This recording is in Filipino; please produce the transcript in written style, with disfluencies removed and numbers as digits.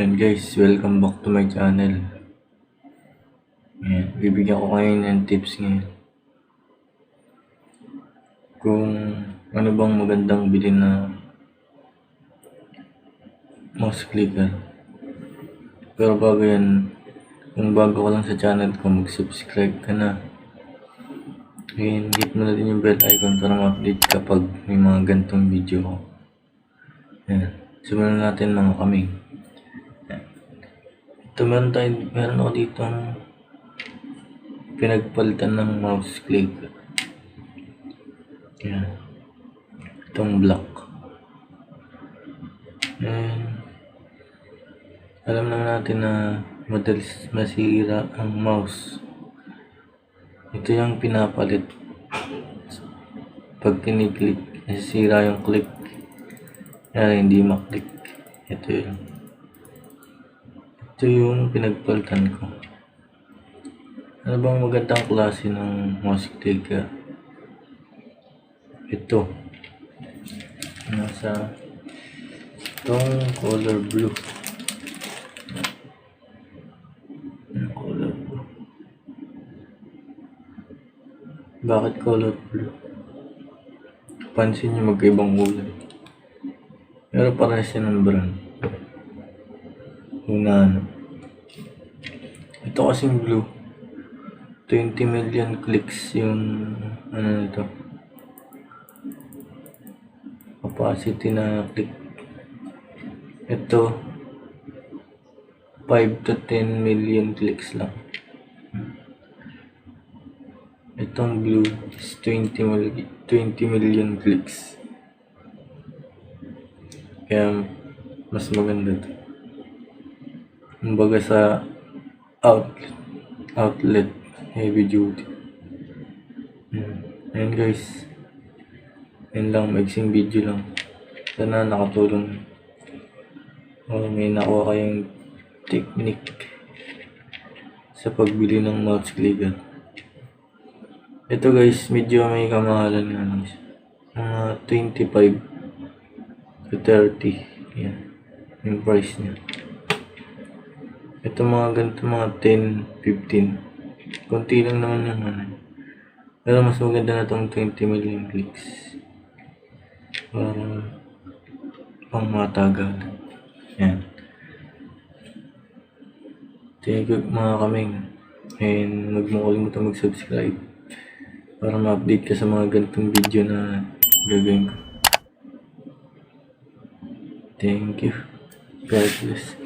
And guys, welcome back to my channel. Ayan, bibigyan ko kayo ng tips ngayon. Kung ano bang magandang bilhin na mouse clicker. Pero bago yan, kung bago ka lang sa channel ko, mag-subscribe ka na. And hit mo na din yung bell icon para ma-update kapag may mga ganitong video ko. Ayan, simulan natin mga kaming. Ito meron ako dito pinagpalitan ng mouse clicker. Yan. Itong black. And alam naman natin na madalas masira ang mouse. Ito yung pinapalit. Pag kiniklik, nasisira yung click. Yan, hindi maklik. Ito yun. Ito yung pinagpalitan ko. Ano bang magandang klase ng mouse clicker? Ito. Nasa itong color blue. Color blue. Bakit color blue? Pansin nyo magkaibang kulay. Pero parehas siya ng brand. Ito kasing blue, 20 million clicks yung nito, capacity na click. Ito 5 to 10 million clicks lang. Itong blue is 20 million clicks. Kaya mas maganda to. Kumbaga sa outlet heavy duty. Ayan guys, yan lang, maiksing video lang. Sana nakatulong o may nakuha kayong technique sa pagbili ng mouse clicker. Ito guys, medyo may kamahalan nga lang siya, mga 25 to 30. Yan yung price niya. Ito mga ganito, mga 10, 15. Konti lang naman yung pero mas maganda na itong 20 million clicks. Parang pang Matagalan. Yan. Thank you mga kaming. And huwag mo kalimutan mag-subscribe para ma-update ka sa mga ganitong video na gagawin ko. Thank you. God bless.